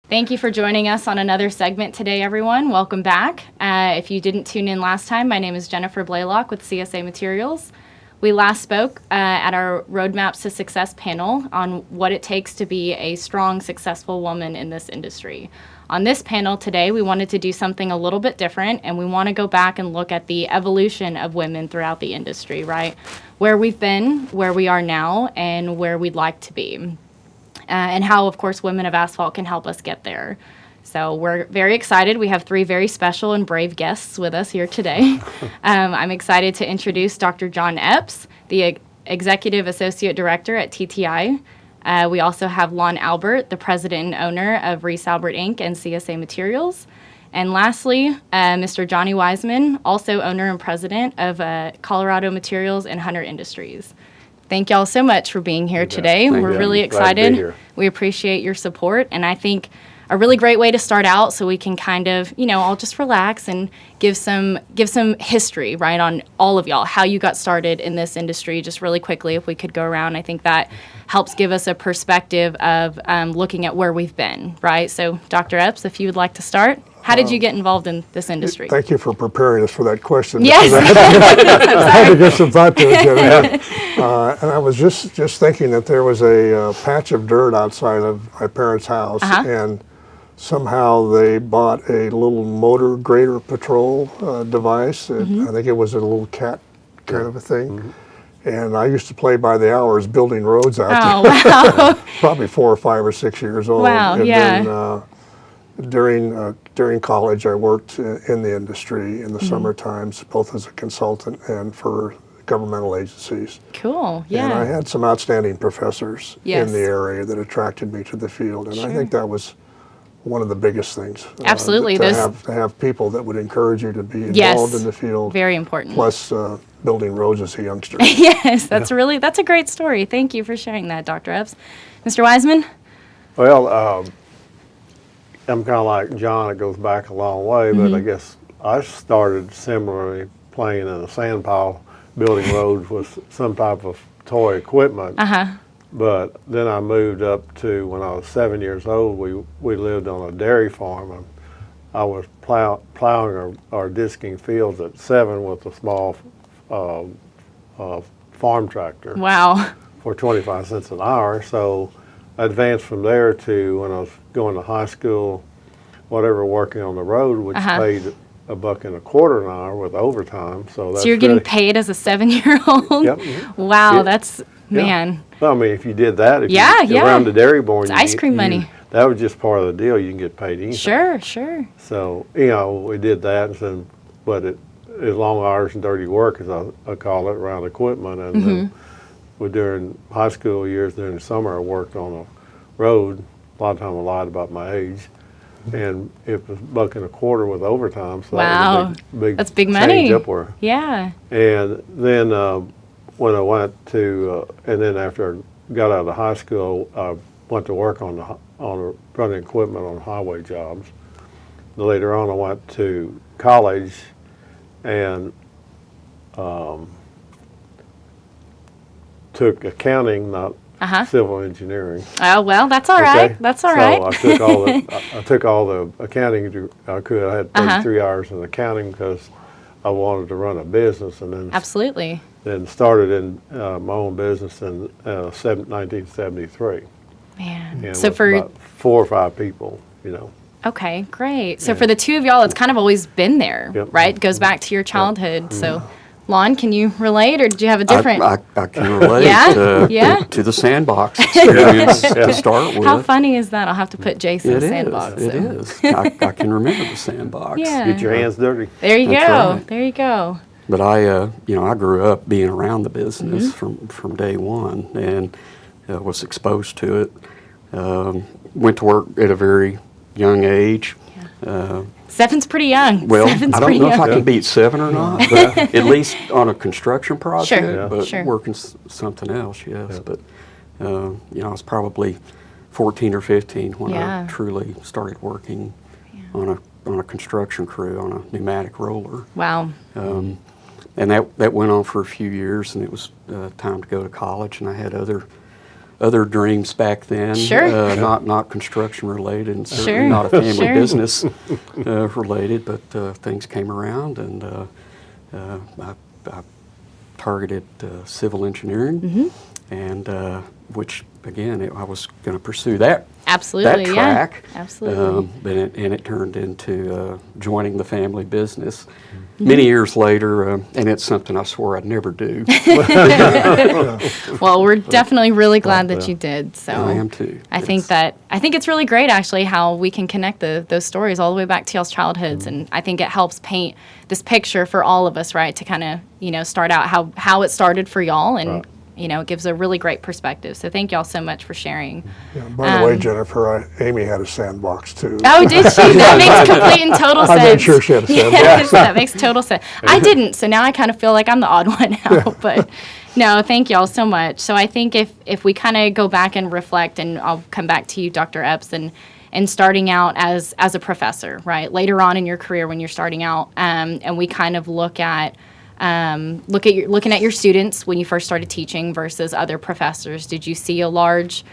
Thank you for joining us on another segment today, everyone. Welcome back. If you didn't tune in last time, my name is Jennifer Blaylock with CSA Materials. We last spoke at our Roadmaps to Success panel on what it takes to be a strong, successful woman in this industry. On this panel today, we wanted to do something a little bit different, and we want to go back and look at the evolution of women throughout the industry, right? Where we've been, where we are now, and where we'd like to be. And how, of course, Women of Asphalt can help us get there. So we're very excited. We have three very special and brave guests with us here today. I'm excited to introduce Dr. John Epps, the Executive Associate Director at TTI. We also have Lon Albert, the President and Owner of Reese Albert Inc. and CSA Materials. And lastly, Mr. Johnny Wiseman, also owner and president of Colorado Materials and Hunter Industries. Thank y'all so much for being here today. We're really excited. We appreciate your support, and I think a really great way to start out so we can kind of, all just relax and give some history, right, on all of y'all, how you got started in this industry, just really quickly, if we could go around. I think that helps give us a perspective of looking at where we've been, right? So, Dr. Epps, if you would like to start. How did you get involved in this industry? Thank you for preparing us for that question. Yes. I had to give some thought to it, Jenny. And I was just thinking that there was a patch of dirt outside of my parents' house, and somehow they bought a little motor grader patrol device. I think it was a little cat kind of a thing. And I used to play by the hours building roads out there. Wow. Probably 4 or 5 or 6 years old. Wow, and yeah. Then, during college, I worked in the industry in the summer times, both as a consultant and for governmental agencies. Cool, yeah. And I had some outstanding professors in the area that attracted me to the field, and I think that was one of the biggest things. Absolutely. To have people that would encourage you to be involved in the field. Very important. Plus building roads as a youngster. Yes, that's a great story. Thank you for sharing that, Dr. Epps. Mr. Wiseman? Well, I'm kind of like John. It goes back a long way, but I guess I started similarly playing in a sand pile, building roads with some type of toy equipment. But then I moved up to, when I was 7 years old, we lived on a dairy farm, and I was plowing or disking fields at 7 with a small farm tractor. Wow. For 25 cents an hour. So I advanced from there to, when I was going to high school, whatever, working on the road, which paid $1.25 an hour with overtime. So you're getting paid as a 7-year-old? Yep. Wow, that's, man. Well, I mean, if you did that, around the dairy barn, it's ice cream money. That was just part of the deal. You can get paid anything. Sure. So, we did that, but it was long hours and dirty work, as I call it, around equipment. And during high school years, during the summer, I worked on a road. A lot of times I lied about my age. And it was $1.25 with overtime. So that was that's big money. Upward. Yeah. And then when I went to, and then after I got out of high school, I went to work on running equipment on highway jobs. Later on, I went to college and took accounting, not civil engineering. Oh, well, that's all right. That's all right. So I took all the accounting I could. I had 33 hours in accounting because I wanted to run a business, and then absolutely. Then started in my own business in 1973. Man, and so for about 4 or 5 people, Okay, great. So for the two of y'all, it's kind of always been there, right? It goes back to your childhood. Yep. So, Lon, can you relate, or did you have a different? I can relate to the sandbox experience to start with. How funny is that? I'll have to put Jason in the sandbox. It is. I can remember the sandbox. Yeah. Get your hands dirty. There you That's go. right. There you go. But I grew up being around the business from day one, and was exposed to it. Went to work at a very young age. Yeah. 7's pretty young. Well, Seven's I don't know if I can beat 7 or not, but at least on a construction project. Sure. But working something else, yes. Yeah. But I was probably 14 or 15 when I truly started working on a construction crew on a pneumatic roller. Wow. And that went on for a few years, and it was time to go to college, and I had other other dreams back then. Sure. Not construction related, and certainly Sure. not a family Sure. business related. But things came around, and I targeted civil engineering, and which again I was going to pursue that. Absolutely, That track. yeah. Absolutely. But it turned into joining the family business many years later, and it's something I swore I'd never do. Well, we're definitely really glad that you did. So I am too. I think it's really great actually how we can connect those stories all the way back to y'all's childhoods, and I think it helps paint this picture for all of us, right? To kind of start out how it started for y'all, and Right. it gives a really great perspective. So thank y'all so much for sharing. Yeah, by the way, Jennifer, Amy had a sandbox too. Oh, did she? That makes complete and total sense. I made sure she had a sandbox. Yes, that makes total sense. I didn't, so now I kind of feel like I'm the odd one out. But no, thank y'all so much. So I think if we kind of go back and reflect, and I'll come back to you, Dr. Epps, and starting out as a professor, right? Later on in your career when you're starting out, and we kind of looking at your students when you first started teaching versus other professors. Did you see a large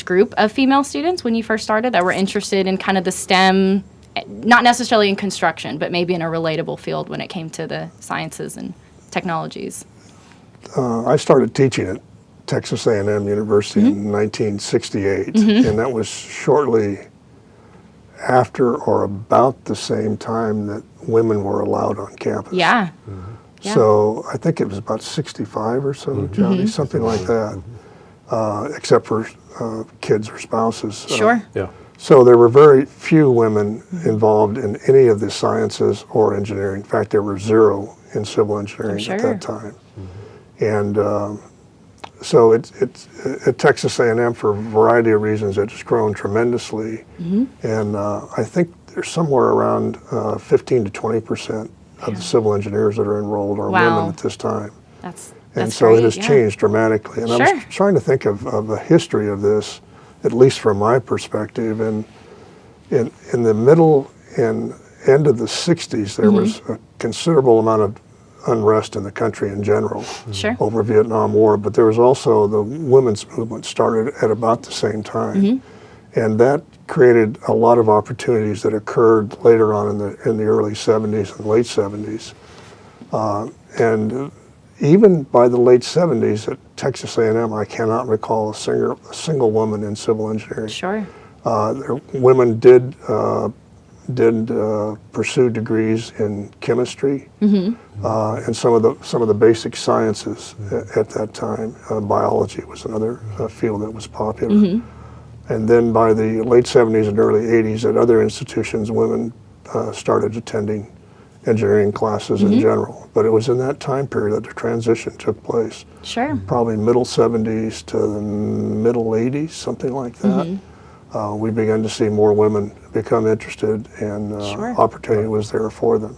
group of female students when you first started that were interested in kind of the STEM, not necessarily in construction, but maybe in a relatable field when it came to the sciences and technologies? I started teaching at Texas A&M University in 1968, and that was shortly after or about the same time that women were allowed on campus. Yeah. Yeah. So I think it was about 65 or so, Johnny, something like that, except for kids or spouses. Sure. Yeah. So there were very few women involved in any of the sciences or engineering. In fact, there were zero in civil engineering at that time. And so it's at Texas A&M, for a variety of reasons, it's grown tremendously. And I think there's somewhere around 15 to 20% of the civil engineers that are enrolled are women at this time. That's So great, it has yeah. changed dramatically. And I was trying to think of the history of this, at least from my perspective. And in the middle and end of the 60s, there was a considerable amount of unrest in the country in general over Vietnam War, but there was also the women's movement started at about the same time. And that created a lot of opportunities that occurred later on in the early 70s and late 70s. And even by the late 70s at Texas A&M, I cannot recall a single woman in civil engineering. Sure. Women did pursue degrees in chemistry and some of the basic sciences at that time. Biology was another field that was popular. And then by the late 70s and early 80s at other institutions, women started attending engineering classes in general. But it was in that time period that the transition took place. Sure. Probably middle 70s to the middle 80s, something like that. We began to see more women become interested, and opportunity was there for them.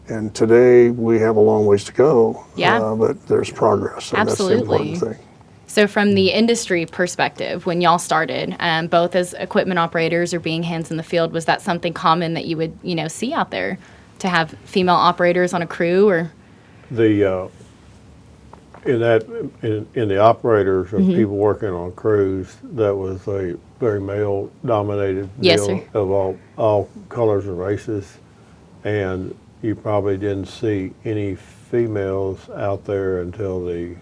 And today we have a long ways to go, but there's progress, and that's the important thing. So from the industry perspective, when y'all started, both as equipment operators or being hands in the field, was that something common that you would, see out there, to have female operators on a crew? Or In the operators or people working on crews, that was a very male-dominated deal of all colors and races, and you probably didn't see any females out there until the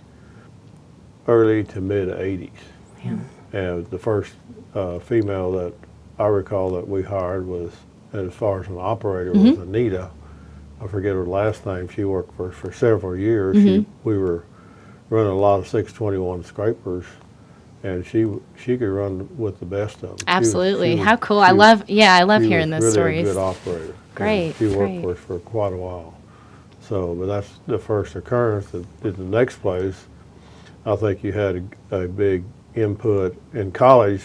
early to mid 80s. And the first female that I recall that we hired was, as far as an operator, was Anita. I forget her last name. She worked for several years. We were running a lot of 621 scrapers, and she could run with the best of them. Absolutely. How cool. I love hearing those really stories. A good operator. Great. And she worked for us for quite a while. So, but that's the first occurrence. In the next place, I think you had a big input in college.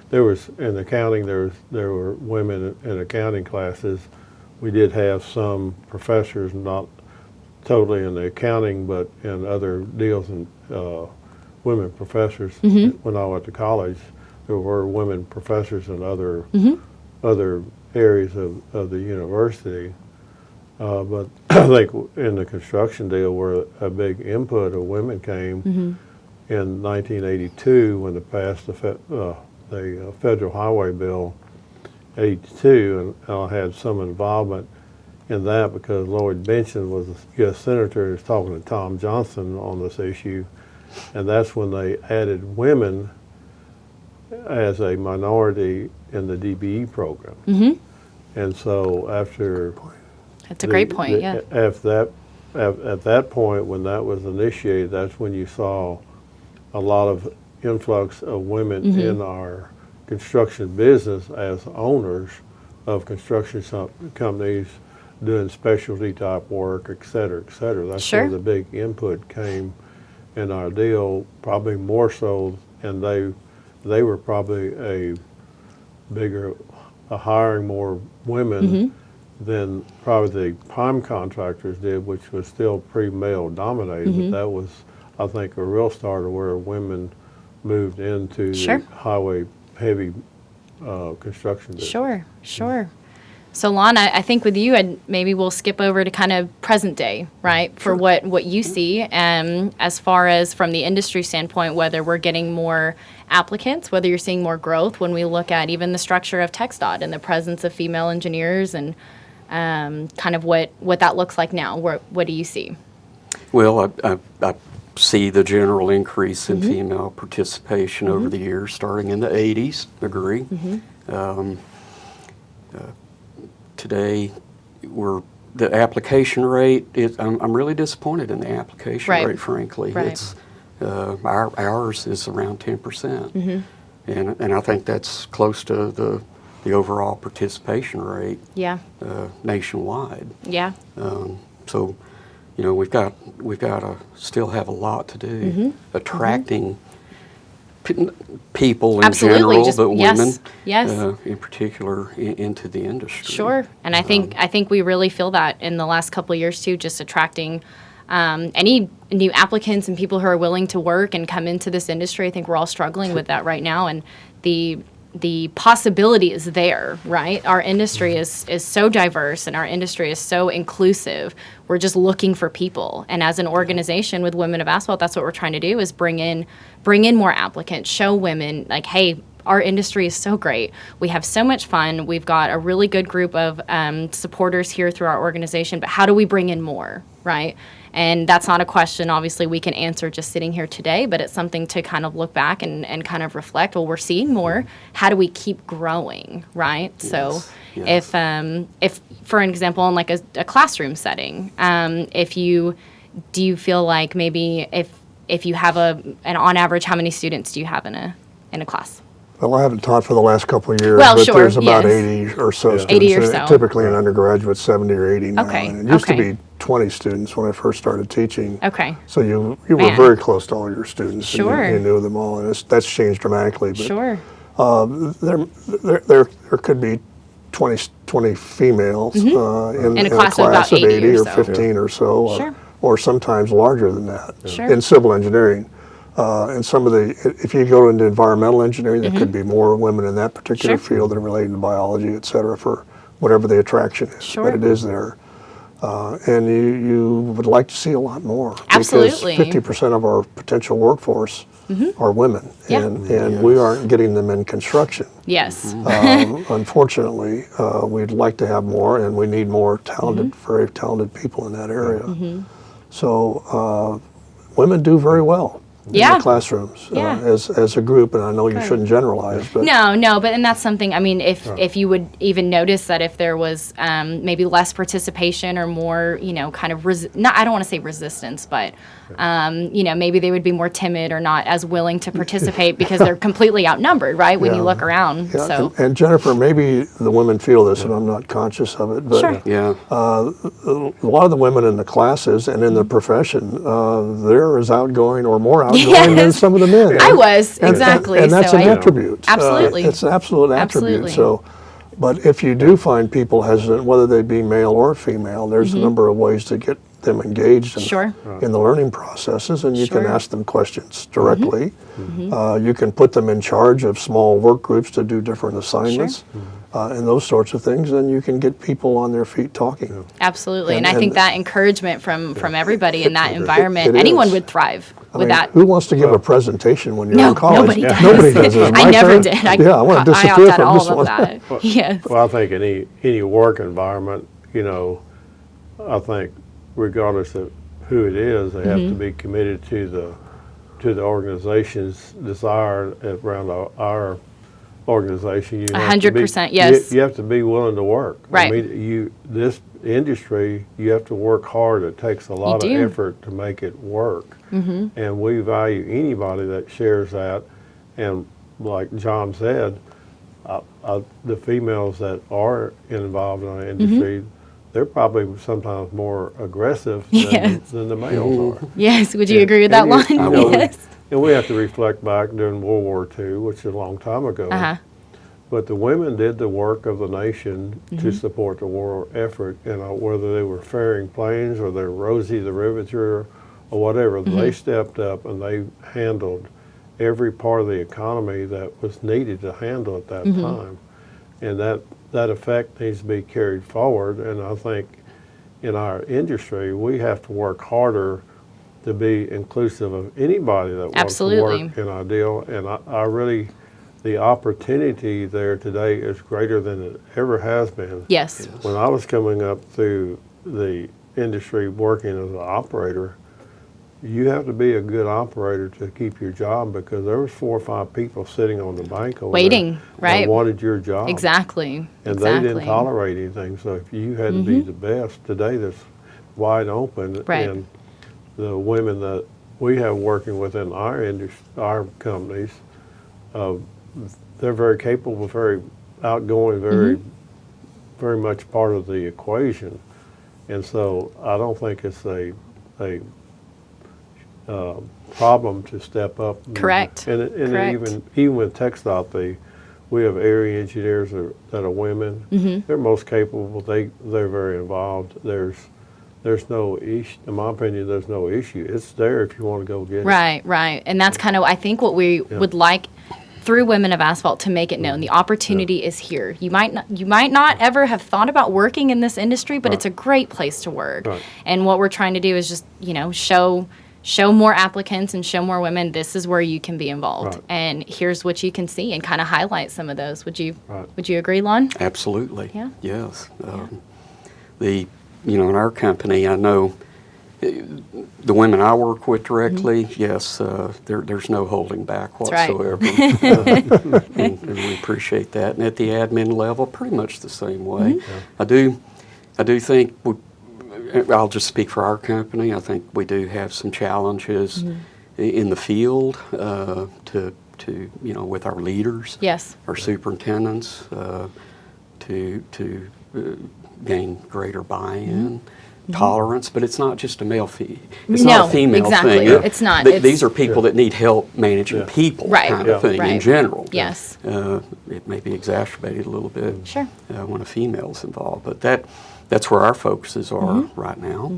There was, in accounting, there were women in accounting classes. We did have some professors, not totally in the accounting, but in other deals, and women professors. When I went to college, there were women professors in other areas of the university. But I think in the construction deal, where a big input of women came, in 1982 when they passed the Federal Highway Bill 82, and I had some involvement in that because Lloyd Benson was a U.S. Senator and was talking to Tom Johnson on this issue, and that's when they added women as a minority in the DBE program. And so after... That's a great point, yeah. At that point, when that was initiated, that's when you saw a lot of influx of women in our construction business as owners of construction companies doing specialty type work, et cetera, et cetera. That's where the big input came in our deal, probably more so, and they were probably hiring more women than probably the prime contractors did, which was still pretty male dominated, but that was, I think, a real starter where women moved into the highway heavy construction business. Sure. So Lana, I think with you, and maybe we'll skip over to kind of present day, right? For what you see, as far as from the industry standpoint, whether we're getting more applicants, whether you're seeing more growth when we look at even the structure of TxDOT and the presence of female engineers and kind of what that looks like now. What do you see? Well, I see the general increase in female participation over the years, starting in the 80s, agree. Today, the application rate, I'm really disappointed in the application rate, frankly. It's, ours is around 10%. And I think that's close to the overall participation rate nationwide. So, you know, we've got to still have a lot to do attracting people in general, but women in particular into the industry. Sure, and I think we really feel that in the last couple of years too, just attracting any new applicants and people who are willing to work and come into this industry. I think we're all struggling with that right now, and the possibility is there, right? Our industry is so diverse and our industry is so inclusive. We're just looking for people. And as an organization with Women of Asphalt, that's what we're trying to do, is bring in more applicants, show women like, hey, our industry is so great. We have so much fun. We've got a really good group of supporters here through our organization, but how do we bring in more, right? And that's not a question, obviously, we can answer just sitting here today, but it's something to kind of look back and kind of reflect, well, we're seeing more. How do we keep growing, right? So if, for an example, in like a classroom setting, do you feel like maybe if you have and on average, how many students do you have in a class? Well, I haven't taught for the last couple of years, well, but there's about 80 or so students. 80 or so. Typically in undergraduate, 70 or 80 now. Okay. And it used to be 20 students when I first started teaching. Okay. So you were very close to all your students. Sure. And you knew them all, and that's changed dramatically. But, sure. There could be 20 females in a class of about 80 or 15 or so, Sure. or sometimes larger than that Sure. in civil engineering. And if you go into environmental engineering, there could be more women in that particular field that are related to biology, et cetera, for whatever the attraction is. Sure. But it is there. And you would like to see a lot more. Absolutely. Because 50% of our potential workforce are women. Yeah. And we aren't getting them in construction. Yes. Unfortunately, we'd like to have more, and we need more talented, very talented people in that area. So women do very well. In the classrooms as a group, and I know you shouldn't generalize, but no, but and that's something. I mean, if you would even notice that if there was maybe less participation or more, kind of I don't want to say resistance, but maybe they would be more timid or not as willing to participate because they're completely outnumbered, right? When you look around. Yeah. So and Jennifer, maybe the women feel this, and I'm not conscious of it, but a lot of the women in the classes and in the profession, they're as outgoing or more outgoing than some of the men. I was, exactly. And that's an attribute. Absolutely. It's an absolute attribute. Absolutely. So, but if you do find people hesitant, whether they be male or female, there's a number of ways to get them engaged in, Sure. in the learning processes, and you can Sure. ask them questions directly. You can put them in charge of small work groups to do different assignments. And those sorts of things, and you can get people on their feet talking. Absolutely. And I And- think that encouragement from everybody in that environment, It anyone is. would thrive I with mean, that. who wants to give a presentation when you're No, in college? nobody does. Nobody does. Is it I my never turn? did. Yeah, I want to I disappear opt out from all this of one. that. Yes. Well, I think any work environment, you know, I think regardless of who it is, they have to be committed to the organization's desire around our organization. You have to be- 100%, yes. You have to be willing to work. Right. I mean, this industry, you have to work hard. It takes a lot of do. effort to make it work. And we value anybody that shares that. And like John said, the females that are involved in our industry, they're probably sometimes more aggressive Yes. than the males are. Yes. Would you And- agree with that, and Lon? you know, Yes. And we have to reflect back during World War II, which is a long time ago. Uh-huh. But the women did the work of the nation to support the war effort, whether they were ferrying planes or they're Rosie the Riveter or whatever. They stepped up and they handled every part of the economy that was needed to handle at that time. And that effect needs to be carried forward. And I think in our industry, we have to work harder to be inclusive of anybody that wants Absolutely. to work in our deal. And I really, the opportunity there today is greater than it ever has been. Yes. When I was coming up through the industry working as an operator, you have to be a good operator to keep your job, because there was 4 or 5 people sitting on the bank over Waiting, there right. that wanted your job. Exactly. And exactly. they didn't tolerate anything. So if you had to be the best, today that's wide open. Right. And the women that we have working within our industry, our companies, they're very capable, very outgoing, very much part of the equation. And so I don't think it's a problem to step up. Correct. And Correct. even with TxDOT, we have area engineers that are women. They're most capable. They're very involved. There's no issue. In my opinion, there's no issue. It's there if you want to go get it. Right, right. And that's kind of, I think, what we would like through Women of Asphalt to make it known. The opportunity is here. You might not ever have thought about working in this industry, but it's a great place to work. Right. And what we're trying to do is just, show more applicants and show more women this is where you can be involved. Right. And here's what you can see, and kind of highlight some of those. Would you Right. agree, Lon? Absolutely. Yeah. Yes. In our company, I know the women I work with directly, yes, there's no holding back That's right. whatsoever. And we appreciate that. And at the admin level, pretty much the same way. I do think, I'll just speak for our company, I think we do have some challenges in the field with our leaders, Yes. our superintendents, to gain greater buy-in, tolerance, but it's not just a it's not No, a female exactly. thing. It's not. These are people that need help managing people, Right. kind of thing in Right. general. Yes. It may be exacerbated a little bit Sure. when a female's involved, but that's where our focuses are right now.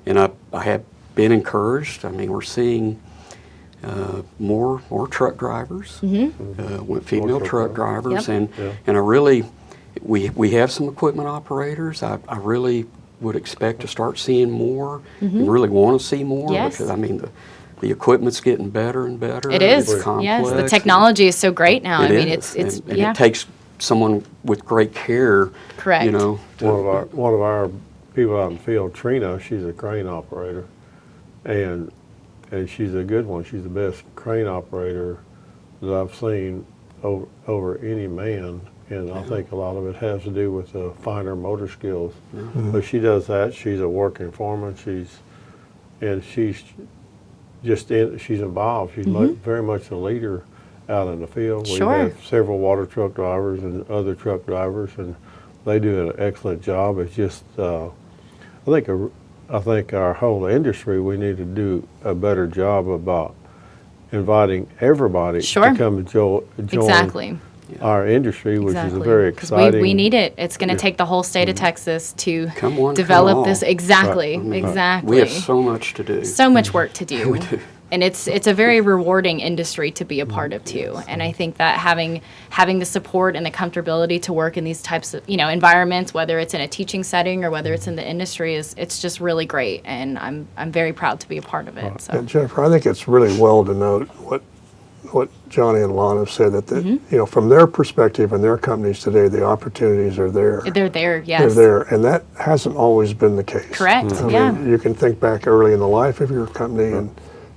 And I have been encouraged. I mean, we're seeing more truck drivers, female truck drivers, Yep. and I really, we have some equipment operators. I really would expect to start seeing more, and really want to see more, Yes. because I mean the equipment's getting better and better. It is. It's complex. Yes. The technology is so great now. I mean, is. it's and it takes someone with great care. Correct. One of our people out in the field, Trina, she's a crane operator, and she's a good one. She's the best crane operator that I've seen over any man. And I think a lot of it has to do with the finer motor skills. But she does that. She's a working foreman. She's involved. She's very much a leader out in the field. Sure. We have several water truck drivers and other truck drivers, and they do an excellent job. It's just I think our whole industry, we need to do a better job about inviting everybody Sure. to come join Exactly. our industry, which is a Exactly. very 'Cause exciting. we need it. It's going to take the whole state of Texas to Come on, develop come this. on. Exactly. Right. Exactly. We have so much to do. So much work to do. We do. And it's a very rewarding industry to be a part of too. And I think that having the support and the comfortability to work in these types of environments, whether it's in a teaching setting or whether it's in the industry, it's just really great. And I'm very proud to be a part of it. So And Jennifer, I think it's really well to note what Johnny and Lon have said, that from their perspective and their companies today, the opportunities are there. they're there. Yes. They're there, and that hasn't always been the case. Correct. I Yeah. mean, you can think back early in the life of your company,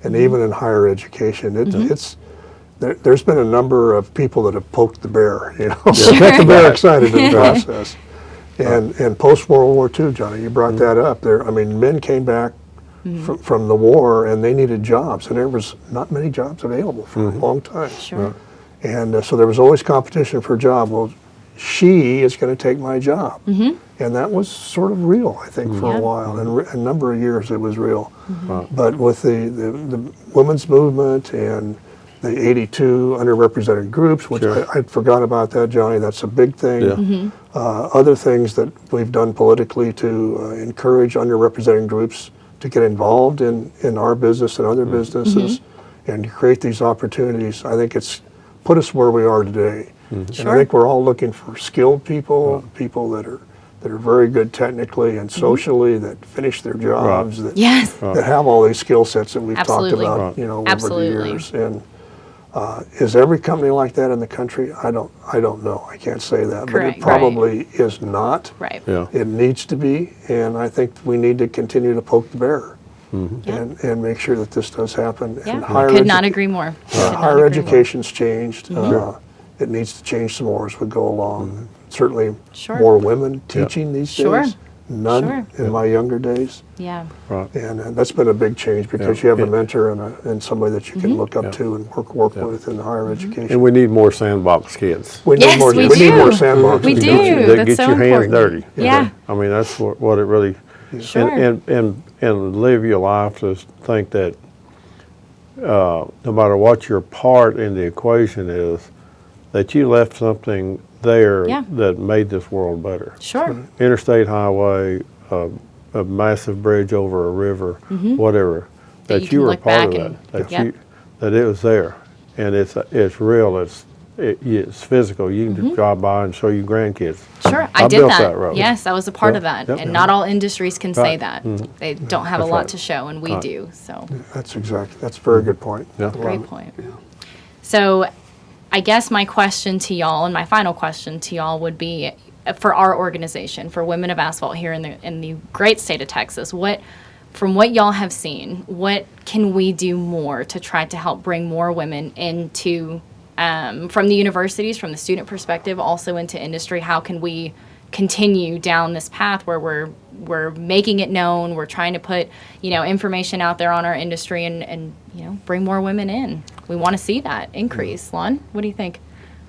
and even in higher education, there's been a number of people that have poked the bear, got the bear excited in the process. And post World War II, Johnny, you brought that up. Men came back from the war, and they needed jobs, and there was not many jobs available for a long time. Sure. And so there was always competition for a job. Well, she is going to take my job. And that was sort of real, I think, for a while. And a number of years it was real. But with the women's movement and the 82 underrepresented groups, which I forgot about that, Johnny, that's a big thing. Other things that we've done politically to encourage underrepresented groups to get involved in our business and other businesses and to create these opportunities, I think it's put us where we are today. And I think we're all looking for skilled people, people that are very good technically and socially, that finish their jobs, that have all these skill sets that we've Absolutely. talked about, over Absolutely. the years. And is every company like that in the country? I don't know. I can't say that, Correct. but it probably is not. Right. Yeah. It needs to be, and I think we need to continue to poke the bear and make sure that this does happen. Yeah. And Could not agree more. Could not higher agree more. education's changed. It needs to change some more as we go along. Certainly Sure. more women teaching these Sure. days. None in my younger days. Yeah. Right. And that's been a big change because you have a mentor and somebody that you can look up to and work with in higher education. And we need more sandbox kids. We Yes, we need do. more sandboxes. We do. That That's get so your hands important. dirty. Yeah. I mean, that's what it really. Sure. And live your life to think that no matter what your part in the equation is, that you left something there that made this world better. Sure. Interstate highway, a massive bridge over a river, whatever. That you can were look part back of that. and- That it was there, and it's real. It's physical. You can drive by and show your grandkids. Sure, I did built that. that road. Yes, I was a part Yeah, of that. yep. And not all industries can say Right. that. They don't have That's a lot right. to show, and we do. So, That's a very good point. Yeah. great point. So, I guess my question to y'all, and my final question to y'all, would be for our organization, for Women of Asphalt here in the great state of Texas. From what y'all have seen, what can we do more to try to help bring more women into, from the universities, from the student perspective, also into industry? How can we continue down this path where we're making it known, we're trying to put information out there on our industry and bring more women in? We want to see that increase. Lon, what do you think?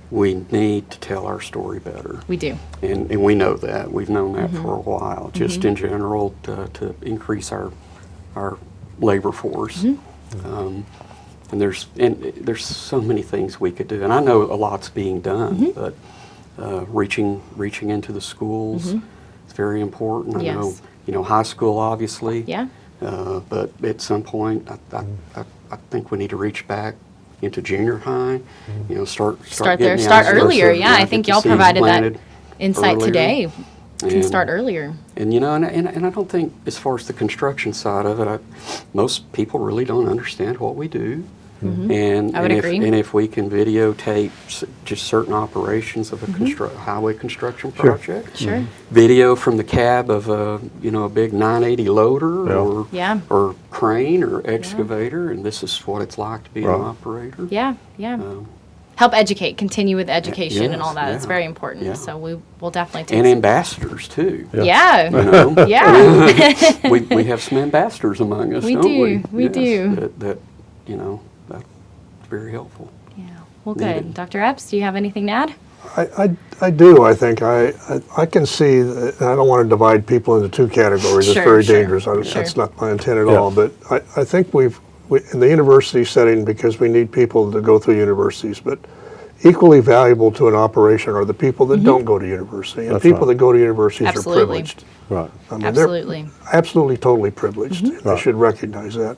We need to tell our story better. We do. And we know that. We've known that for a while. Just in general, to increase our labor force. And there's so many things we could do. And I know a lot's being done, but reaching into the schools is very important. I Yes. know, high school obviously. Yeah. But at some point, I think we need to reach back into junior high. Start there. getting the Start assets earlier. and, Yeah, I get think the y'all seeds provided that planted insight earlier. today. Can And- start earlier. And and I don't think, as far as the construction side of it, most people really don't understand what we do. And I would agree. And if we can videotape just certain operations of a highway construction project, Sure. video from the cab of a big 980 loader Yeah. or crane or excavator, and this is what it's like to be an operator. Yeah. Help educate, continue with education and all yes, that. It's yeah, very important. yeah. So we will definitely take And some- ambassadors too. Yeah. You know? Yeah. we have some ambassadors among us, We don't do, we? we Yes, do. That's very helpful. Yeah. Well, good. Needed. Dr. Epps, do you have anything to add? I do. I think I can see that. I don't want to divide people into two categories. Sure, it's very sure, dangerous. sure. That's not my intent at all. But I think we in the university setting, because we need people to go through universities, but equally valuable to an operation are the people that don't go to university. And That's people right. that go to universities Absolutely. are privileged. Right. I mean, Absolutely. they're absolutely, totally privileged. And they Right. should recognize that.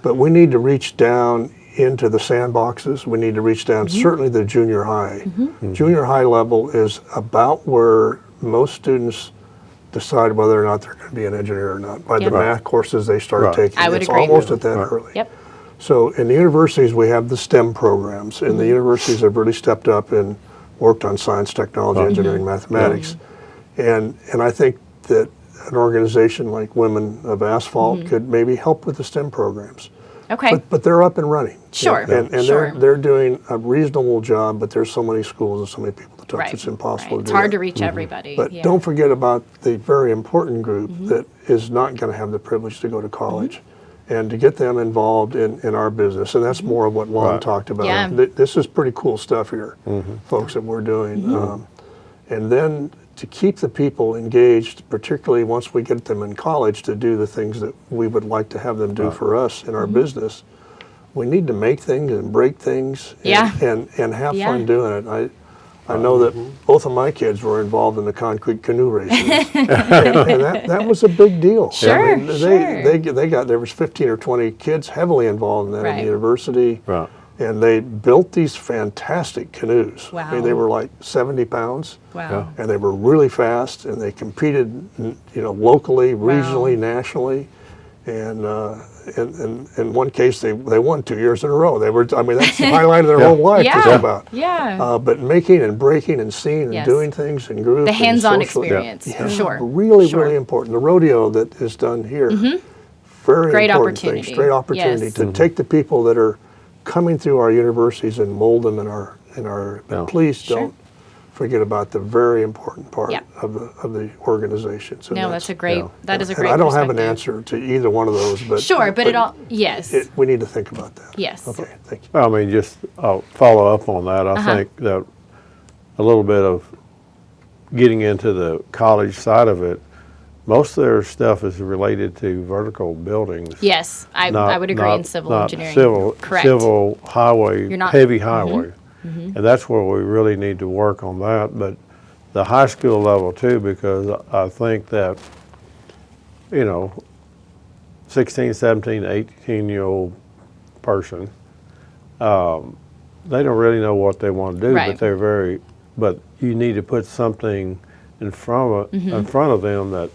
But we need to reach down into the sandboxes. We need to reach down, certainly the junior high. Junior high level is about where most students decide whether or not they're going to be an engineer or not by Yep. the math courses they start Right. taking. I would it's agree. almost at that Right. early. Yep. So in the universities, we have the STEM programs, and the universities have really stepped up and worked on science, technology, engineering, mathematics. And I think that an organization like Women of Asphalt could maybe help with the STEM programs. Okay. But they're up and running. Sure. And Sure. they're doing a reasonable job, but there's so many schools and so many people to touch, Right. it's impossible Right. to It's do hard that. to reach everybody. But yeah. don't forget about the very important group that is not going to have the privilege to go to college. And to get them involved in our business. And that's more of what Lon Right. talked about. Yeah. This is pretty cool stuff here, folks, that we're doing. And then to keep the people engaged, particularly once we get them in college to do the things that we would like to have them do for us in our business, we need to make things and break things and, Yeah. and have Yeah. fun doing it. I know that both of my kids were involved in the concrete canoe races, and that was a big deal. Sure, There was 15 or 20 kids heavily involved in that in Right. the university, Right. and they built these fantastic canoes. I mean, they Wow. were like 70 pounds, Wow. and they were really fast, and they competed, locally, regionally, nationally, and in one case they won 2 years in a row. That's the highlight of their whole life. Yeah. Just about. Yeah. But making and breaking and seeing and Yes. doing things in groups. The and hands-on socially- experience, for sure. Really, Sure. really important. The rodeo that is done here, very Great important thing. opportunity. Great opportunity Yes. to take the people that are coming through our universities and mold them in our. Yeah. Please Sure. don't forget about the very important part Yeah. of the organization. So No, that's a great. yeah. That is a and great. I don't have an perspective. answer to either one of those, but Sure, but it all. Yes. we need to think about that. Yes. Okay, thank you. Well, I mean, just I'll follow up on that. I think that a little bit of getting into the college side of it, most of their stuff is related to vertical buildings. Yes, I would agree in civil not engineering. Correct. Civil highway, You're not- heavy highway. And that's where we really need to work on that. But the high school level too, because I think that, 16, 17, 18-year-old person, they don't really know what they want to do, Right. but you need to put something in front of them that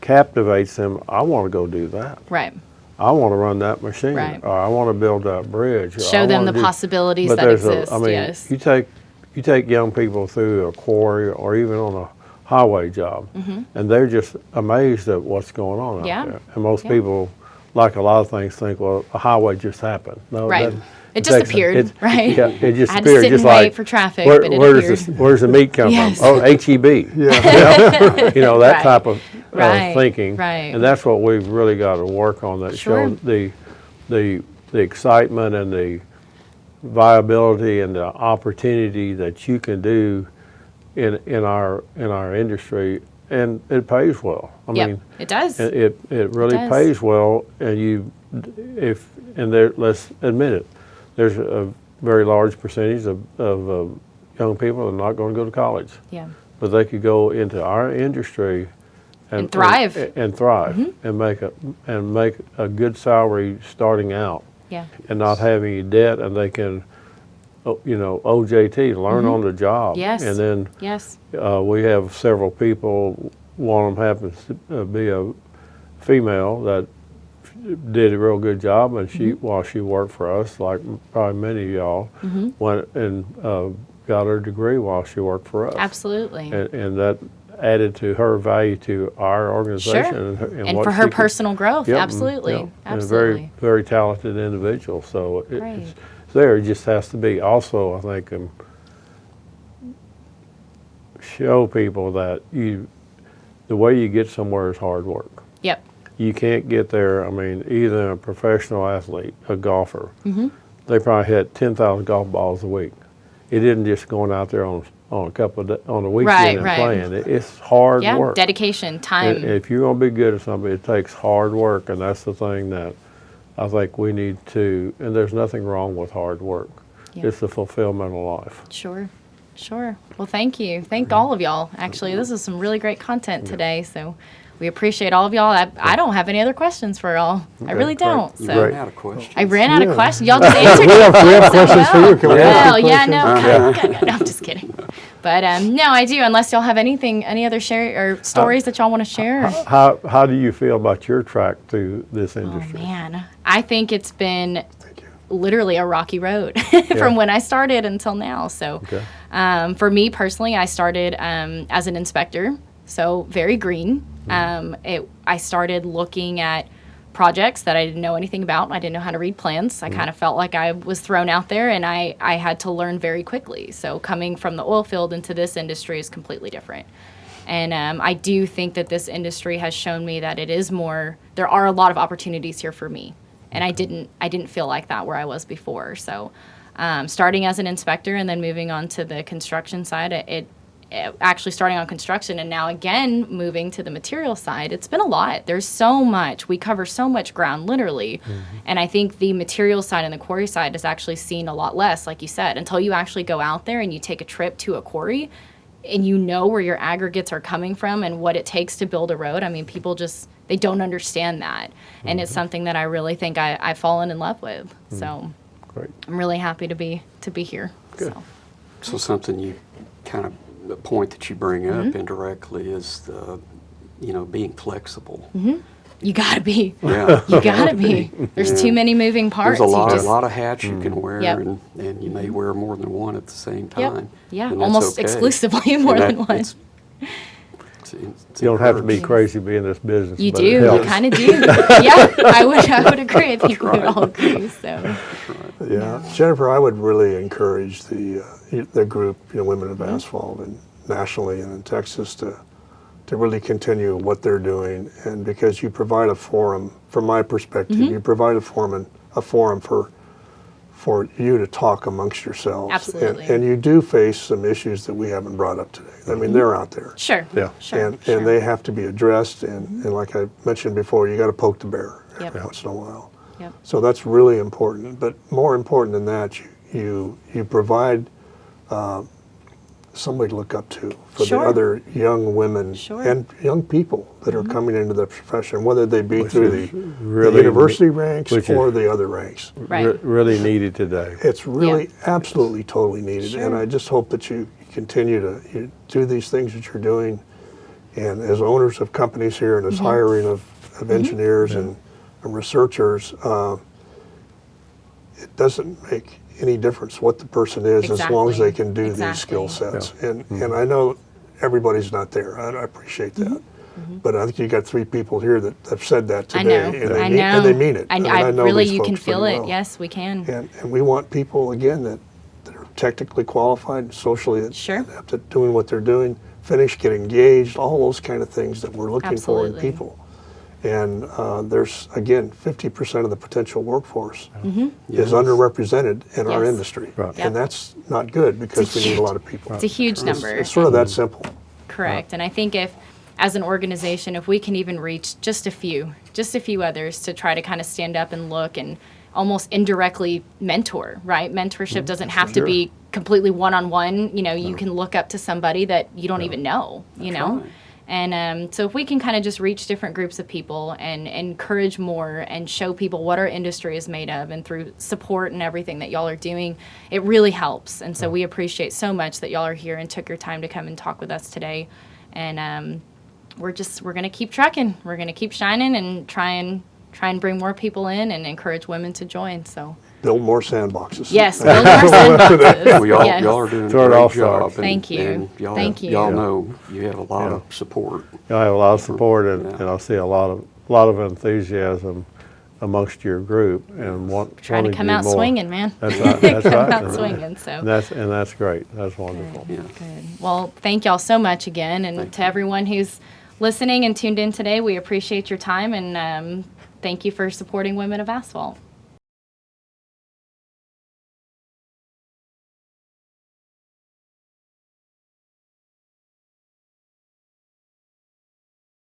captivates them. I want to go do that. Right. I want to run that machine, Right. or I want to build that bridge. or I Show them wanna the possibilities but that there's exist. I mean, Yes. you take young people through a quarry or even on a highway job, and they're just amazed at what's going on out Yeah. there. And most Yeah. people, like a lot of things, think, well, a highway just happened. No, Right. It takes disappeared, right? Yeah, it just I had to appeared. sit Just and wait like for traffic, where, but it where's the meat come Yes. from? Oh, HEB. Yeah. That Right. type of Right. thinking. Right. And that's what we've really got to work on. That Sure. shows the excitement and the viability and the opportunity that you can do in our industry, and it pays well. I Yep, mean, it does. it really does. pays well, and let's admit it, there's a very large percentage of young people that are not going to go to college, Yeah. but they could go into our industry And thrive. and thrive and make a good salary starting out, Yeah. and not have any debt, and they can, OJT, learn on the job. Yes. And then Yes. we have several people, one of them happens to be a female that did a real good job, and while she worked for us, like probably many of y'all, went and got her degree while she worked for us. Absolutely. And that added to her value to our organization. Sure. And And what for she her could- personal growth. Yep, Absolutely. yep. And a Absolutely. very, very talented individual. So Great. it's there. It just has to be also, I think, show people that the way you get somewhere is hard work. Yep. You can't get there. I mean, either a professional athlete, a golfer, they probably hit 10,000 golf balls a week. It isn't just going out there on a weekend and Right. playing. It's hard Yeah. work. Dedication, time. And if you're going to be good at something, it takes hard work, and that's the thing that I think we need to. And there's nothing wrong with hard work, it's the fulfillment of life. Sure. Sure. Well, thank you. Thank all of y'all. Actually, this is some really great content today. So we appreciate all of y'all. I don't have any other questions for y'all. I really don't. You So ran out of questions. I ran out of questions. Y'all just answered We them have so questions for you. Can we ask well. you Yeah, no, questions? no, I'm just kidding. But no, I do. Unless y'all have any other share or stories that y'all want to share. How do you feel about your track through this Oh industry? man, I think it's been Thank you. literally a rocky road from when I started until now. So Okay. for me personally, I started as an inspector, so very green. I started looking at projects that I didn't know anything about. I didn't know how to read plans. I kind of felt like I was thrown out there, and I had to learn very quickly. So coming from the oil field into this industry is completely different. And I do think that this industry has shown me that it is more, there are a lot of opportunities here for me. And I didn't feel like that where I was before. So starting as an inspector and then moving on to the construction side, it actually starting on construction and now again moving to the material side, it's been a lot. There's so much. We cover so much ground, literally. And I think the material side and the quarry side is actually seen a lot less, like you said, until you actually go out there and you take a trip to a quarry and you know where your aggregates are coming from and what it takes to build a road. I mean, people just, they don't understand that. And it's something that I really think I've fallen in love with. So Great. I'm really happy to be here. Good. So something you kind of, the point that you bring up indirectly is the, being flexible. You gotta be. Yeah. You gotta be. There's Yeah. too many moving parts. There's a You lot, just- a lot of hats you can wear, Yep. and you may wear more than one at the same Yep. time. Yeah, and that's almost okay. exclusively more And than that- one. it's You don't have to be encouraged. crazy to be in this business. You but do. it You helps. kind of do. Yeah, I would agree. I think we would all agree. So Yeah, Jennifer, I would really encourage the group, Women of Asphalt, and nationally and in Texas to really continue what they're doing, and because you provide a forum, from my perspective, you provide a forum for you to talk amongst yourselves. Absolutely. And you do face some issues that we haven't brought up today. I mean, they're out there. sure. Yeah. Sure. And sure. they have to be addressed, and like I mentioned before, you got to poke the bear Yep. every once in a while. Yep. So that's really important. But more important than that, you provide somebody to look up to for Sure. the other young women Sure. and young people that are coming into the profession, whether they be Which through is the really university ranks which is- or the other ranks. Right. Really needed today. It's really absolutely totally needed, Sure. and I just hope that you continue to do these things that you're doing. And as owners of companies here, and as hiring of engineers and researchers, it doesn't make any difference what the person is, as long as Exactly. they can do these skill sets. And I know everybody's not there. I appreciate that. But I think you got 3 people here that have said that I today, know. and I they, know. and they mean it. I mean, I know really, these you can folks feel pretty it. well. Yes, we can. And we want people, again, that are technically qualified, socially Sure. adept at doing what they're doing, finish, get engaged, all those kind of things that we're looking for in Absolutely. people. And there's, again, 50% of the potential workforce is underrepresented in our Yes. industry. Right. Yep. And that's not good, because It's a we need a huge- lot of people. It's a huge number. It's sort of that simple. Correct. And I think if, as an organization, if we can even reach just a few others to try to kind of stand up and look and almost indirectly mentor, right? Mentorship doesn't have to be completely one-on-one. You can look up to somebody that you don't even know, know? right. And so if we can kind of just reach different groups of people and encourage more and show people what our industry is made of, and through support and everything that y'all are doing, it really helps. And so we appreciate so much that y'all are here and took your time to come and talk with us today. And we're going to keep trucking. We're going to keep shining and try and bring more people in and encourage women to join. So Build more sandboxes. yes, build more sandboxes. Well, Yes. y'all are doing a Throw it great all job. stars. Thank you. And y'all, Thank you. Y'all Yeah. know you have a lot of support. I have a lot of support, and, Yeah. and I see a lot of enthusiasm amongst your group, and Trying to wanting come do out more. swinging, man. That's right. That's Come right. out And- swinging. So. And that's great. That's wonderful. Yeah. Good. Well, thank y'all so much again. And to everyone who's listening and tuned in today, we appreciate your time, and thank you for supporting Women of Asphalt.